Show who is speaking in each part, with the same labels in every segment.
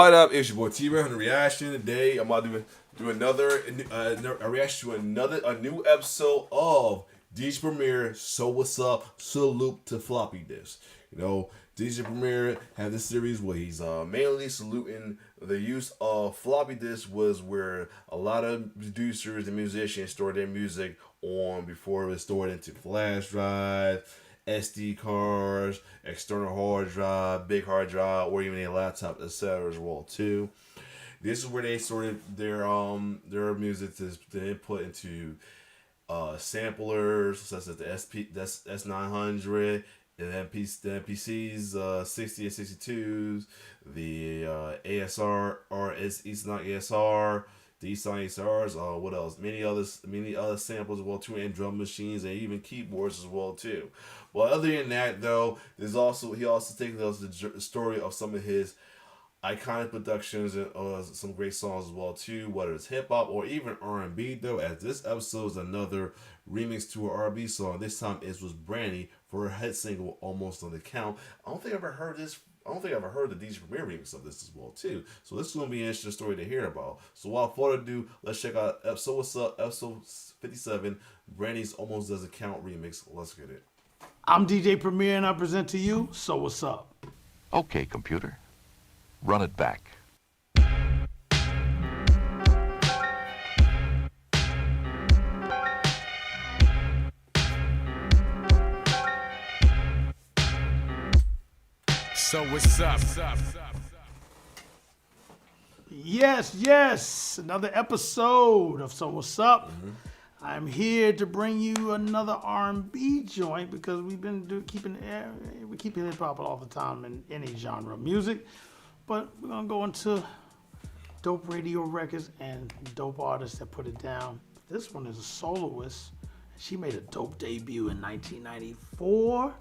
Speaker 1: What up? It's your boy T-Ray on the reaction today. I'm about to do another a reaction to a new episode of DJ Premier. So what's up? Salute to floppy disk. You know, DJ Premier had this series where he's mainly saluting the use of floppy disk, was where a lot of producers and musicians stored their music on before it was stored into flash drives, SD cards, external hard drive, big hard drive, or even a laptop, etc. as well too. This is where they sorted their music to input into samplers such as the S900, the MPCs 60 and 62s, the ASR or Ethernet ASR, the Ethernet ASRs, what else? Many other samples as well too, and drum machines and even keyboards as well too. Well, other than that though, he also takes us the story of some of his iconic productions and some great songs as well too, whether it's hip hop or even R&B though. As this episode is another remix to an R&B song. This time it was Brandy for her hit single "Almost on the Count." I don't think I've ever heard the DJ Premier remix of this as well too. So this is gonna be an interesting story to hear about. So without further ado, let's check out episode What's Up, episode 57, Brandy's "Almost Doesn't Count" remix. Let's get it.
Speaker 2: I'm DJ Premier and I present to you So What's Up.
Speaker 3: Okay, computer. Run it back.
Speaker 4: So what's up?
Speaker 2: Yes, another episode of So What's Up. I'm here to bring you another R&B joint because we've been keeping hip hop all the time in any genre of music, but we're gonna go into dope radio records and dope artists that put it down. This one is a soloist. She made a dope debut in 1994.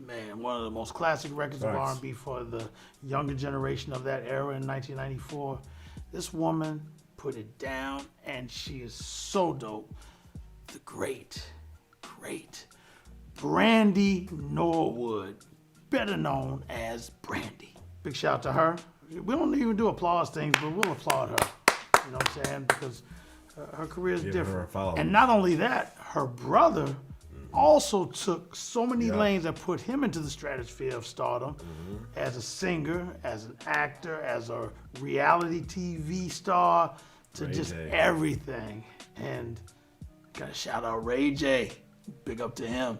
Speaker 2: Man, one of the most classic records of R&B for the younger generation of that era in 1994. This woman put it down, and she is so dope. The great Brandy Norwood, better known as Brandy. Big shout out to her. We don't even do applause things, but we'll applaud her. You know what I'm saying? Because her career is different. And not only that, her brother also took so many lanes that put him into the stratosphere of stardom as a singer, as an actor, as a reality TV star, to just everything. And gotta shout out Ray J. Big up to him.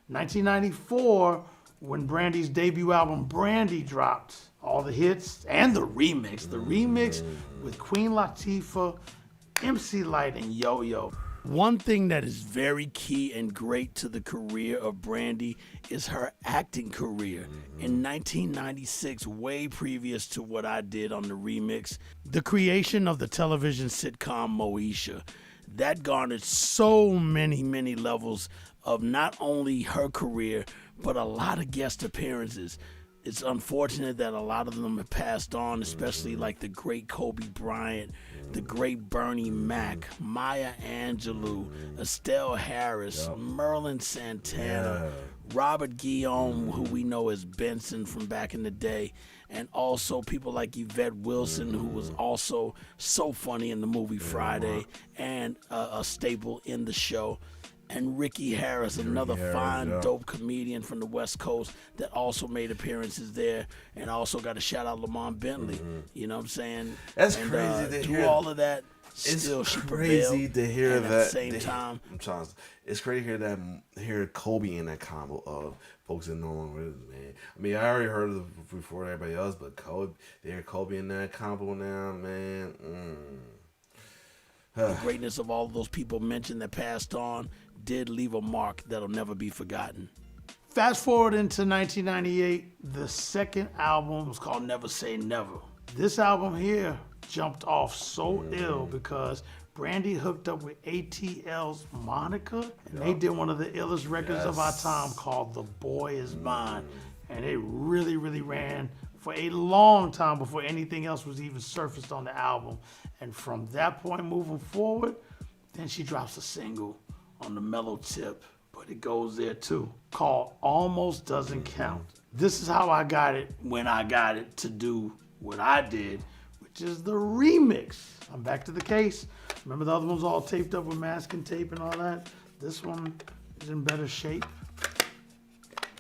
Speaker 2: 1994, when Brandy's debut album Brandy dropped, all the hits and the remix. The remix with Queen Latifah, MC Lyte, and Yo-Yo. One thing that is very key and great to the career of Brandy is her acting career. In 1996, way previous to what I did on the remix, the creation of the television sitcom Moesha, that garnered so many levels of not only her career, but a lot of guest appearances. It's unfortunate that a lot of them have passed on, especially like the great Kobe Bryant, the great Bernie Mac, Maya Angelou, Estelle Harris, Merlin Santana, Robert Guillaume, who we know as Benson from back in the day, and also people like Yvette Wilson, who was also so funny in the movie Friday and a staple in the show. And Ricky Harris, another fine, dope comedian from the West Coast that also made appearances there. And also got to shout out Lamont Bentley. You know what I'm saying?
Speaker 1: That's
Speaker 2: and,
Speaker 1: crazy to hear.
Speaker 2: Through all of that,
Speaker 1: It's
Speaker 2: still she
Speaker 1: crazy
Speaker 2: prevailed.
Speaker 1: to hear
Speaker 2: and
Speaker 1: that.
Speaker 2: At the same time,
Speaker 1: it's crazy to hear Kobe in that combo of folks that no longer is, man. I mean, I already heard of it before everybody else, but they hear Kobe in that combo now, man.
Speaker 2: The greatness of all of those people mentioned that passed on did leave a mark that'll never be forgotten. Fast forward into 1998, the second album was called Never Say Never. This album here jumped off so ill because Brandy hooked up with ATL's Monica, and they did one of the illest records of our time called The Boy Is Mine. And it really ran for a long time before anything else was even surfaced on the album. And from that point moving forward, then she drops a single on the mellow tip, but it goes there too, called Almost Doesn't Count. This is how I got it when I got it to do what I did, which is the remix. I'm back to the case. Remember the other one's all taped up with masking tape and all that? This one is in better shape.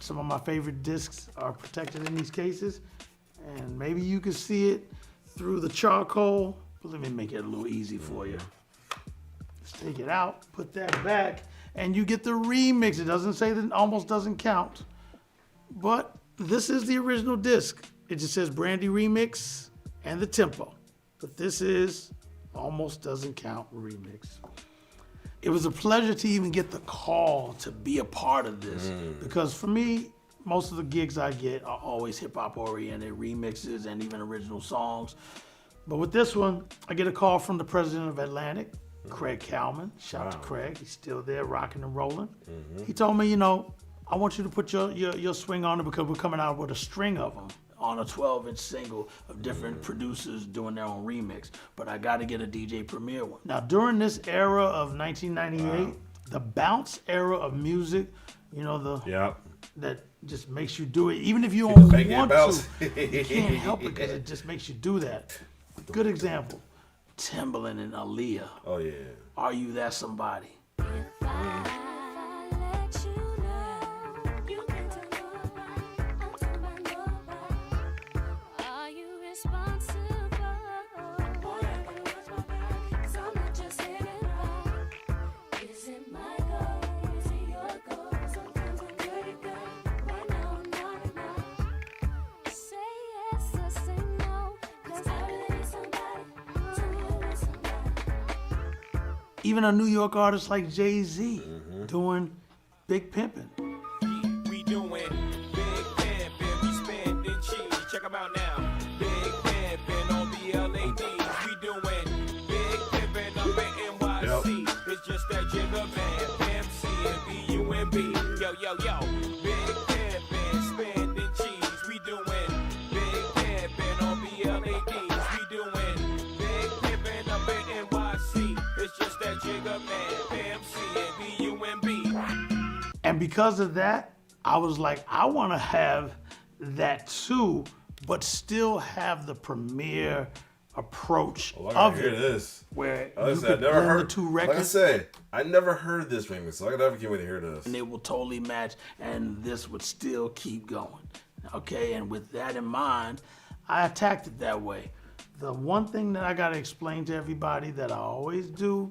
Speaker 2: Some of my favorite discs are protected in these cases. And maybe you can see it through the charcoal. But let me make it a little easy for you. Let's take it out, put that back, and you get the remix. It doesn't say that it almost doesn't count. But this is the original disc. It just says Brandy Remix and the tempo. But this is Almost Doesn't Count remix. It was a pleasure to even get the call to be a part of this. Because for me, most of the gigs I get are always hip hop oriented, remixes and even original songs. But with this one, I get a call from the president of Atlantic, Craig Kalman. Shout out to Craig, he's still there rocking and rolling. He told me, I want you to put your swing on it because we're coming out with a string of them on a 12-inch single of different producers doing their own remix. But I got to get a DJ Premier one. Now, during this era of 1998, the bounce era of music, that just makes you do it. Even if you don't want to, you can't help it because it just makes you do that. Good example, Timbaland and Aaliyah.
Speaker 1: Oh, yeah.
Speaker 2: Are You That Somebody? Even a New York artist like Jay-Z doing Big Pimpin'.
Speaker 4: We doing big pimpin', we spending cheese. Check them out now. Big pimpin' on BLADs. We doing big pimpin' up in NYC. It's just that jigger man, MC and B-U-M-B. Yo. Big pimpin', spending cheese. We doing big pimpin' on BLADs. We doing big pimpin' up in NYC. It's just that jigger man, MC and B-U-M-B.
Speaker 2: And because of that, I was like, I want to have that too, but still have the premiere approach of
Speaker 1: hear
Speaker 2: it.
Speaker 1: This.
Speaker 2: Where
Speaker 1: Like
Speaker 2: you
Speaker 1: I said,
Speaker 2: could
Speaker 1: I never
Speaker 2: blend
Speaker 1: heard
Speaker 2: the two records.
Speaker 1: Like I said, I never heard this remix, so I never can't wait to hear this.
Speaker 2: And they will totally match, and this would still keep going. Okay, and with that in mind, I attacked it that way. The one thing that I gotta explain to everybody that I always do,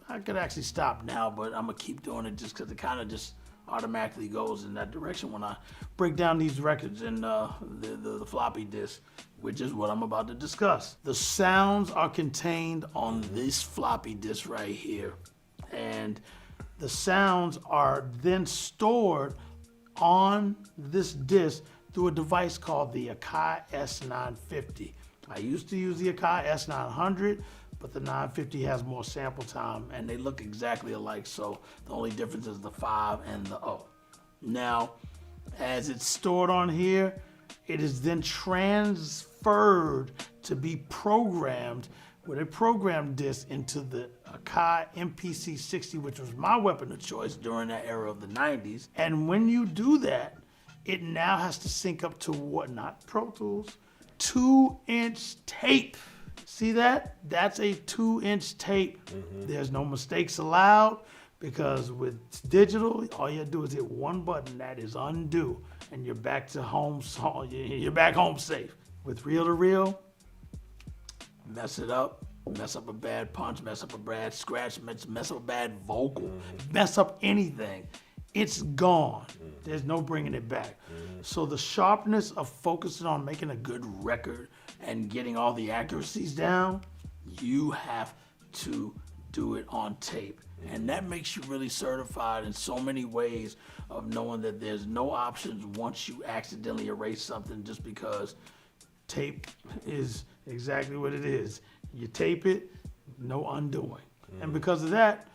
Speaker 2: I could actually stop now, but I'm gonna keep doing it just because it kind of just automatically goes in that direction when I break down these records in the floppy disk, which is what I'm about to discuss. The sounds are contained on this floppy disk right here. And the sounds are then stored on this disk through a device called the Akai S950. I used to use the Akai S900, but the 950 has more sample time and they look exactly alike, so the only difference is the 5 and the O. Now, as it's stored on here, it is then transferred to be programmed with a program disc into the Akai MPC-60, which was my weapon of choice during that era of the 90s. And when you do that, it now has to sync up to what? Not Pro Tools, 2-inch tape. See that? That's a 2-inch tape. There's no mistakes allowed because with digital, all you do is hit one button, that is undo, and you're back to home. You're back home safe. With reel to reel, mess it up, mess up a bad punch, mess up a bad scratch, mess up a bad vocal, mess up anything. It's gone. There's no bringing it back. So the sharpness of focusing on making a good record and getting all the accuracies down, you have to do it on tape. And that makes you really certified in so many ways of knowing that there's no options once you accidentally erase something just because tape is exactly what it is. You tape it, no undoing. And because of that,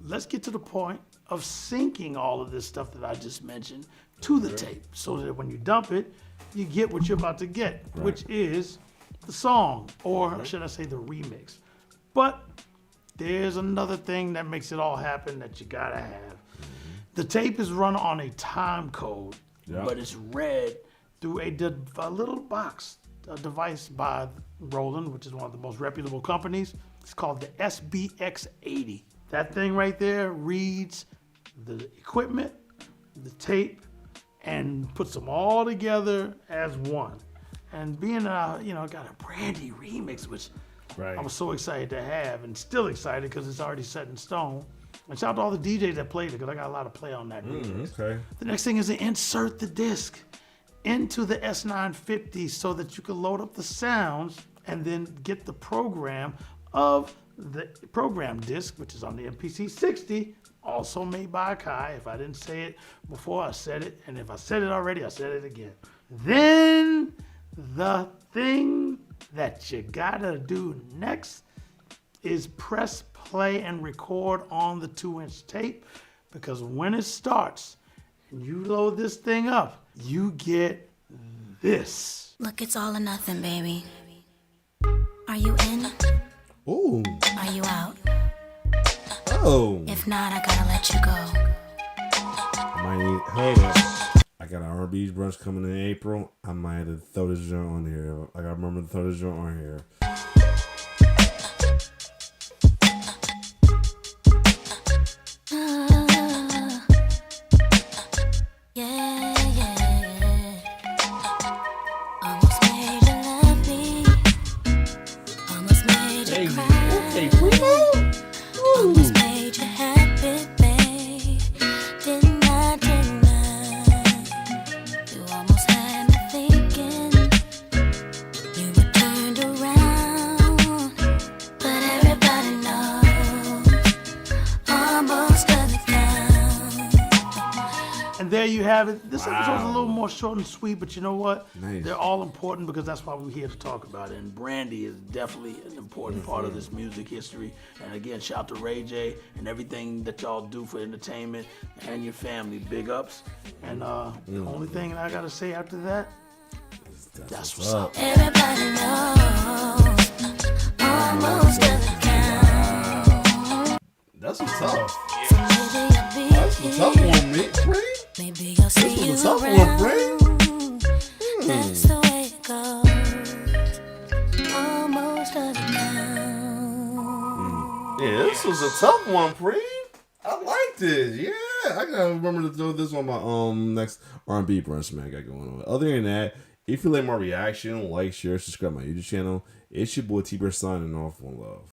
Speaker 2: let's get to the point of syncing all of this stuff that I just mentioned to the tape so that when you dump it, you get what you're about to get, which is the song, or should I say the remix. But there's another thing that makes it all happen that you gotta have. The tape is run on a time code, but it's read through a little box, device by Roland, which is one of the most reputable companies. It's called the SBX80. That thing right there reads the equipment, the tape, and puts them all together as one. And being got a Brandy remix, which I was so excited to have, and still excited because it's already set in stone. And shout out to all the DJs that played it, because I got a lot of play on that remix.
Speaker 1: Okay.
Speaker 2: The next thing is to insert the disc into the S950 so that you can load up the sounds and then get the program of the program disc, which is on the MPC 60, also made by Akai. If I didn't say it before, I said it. And if I said it already, I said it again. Then the thing that you gotta do next is press play and record on the 2-inch tape, because when it starts and you load this thing up, you get this.
Speaker 5: Look, it's all or nothing, baby. Are you in?
Speaker 1: Ooh.
Speaker 5: Are you out?
Speaker 1: Oh.
Speaker 5: If not, I gotta let you go.
Speaker 1: I might need, hold up. I got an R&B brunch coming in April. I might have to throw this joint on here. I gotta remember to throw this joint on here.
Speaker 2: There you have it. This episode's a little more short and sweet, but you know what?
Speaker 1: Nice.
Speaker 2: They're all important because that's why we're here to talk about it. And Brandy is definitely an important part of this music history. And again, shout out to Ray J and everything that y'all do for entertainment and your family. Big ups. And the only thing I gotta say after that, that's what's up.
Speaker 5: Everybody knows. Almost doesn't count.
Speaker 1: That's what's up.
Speaker 5: So maybe I'll be
Speaker 1: That's a tough one, Bree.
Speaker 5: Maybe I'll see you
Speaker 1: This was a tough one,
Speaker 5: around.
Speaker 1: Bree.
Speaker 5: That's the way it goes. Almost doesn't count.
Speaker 1: Yeah, this was a tough one, Bree. I liked it. Yeah, I gotta remember to throw this on my next R&B brunch man I got going on. Other than that, if you like my reaction, like, share, subscribe to my YouTube channel. It's your boy T-Bear signing off. One love.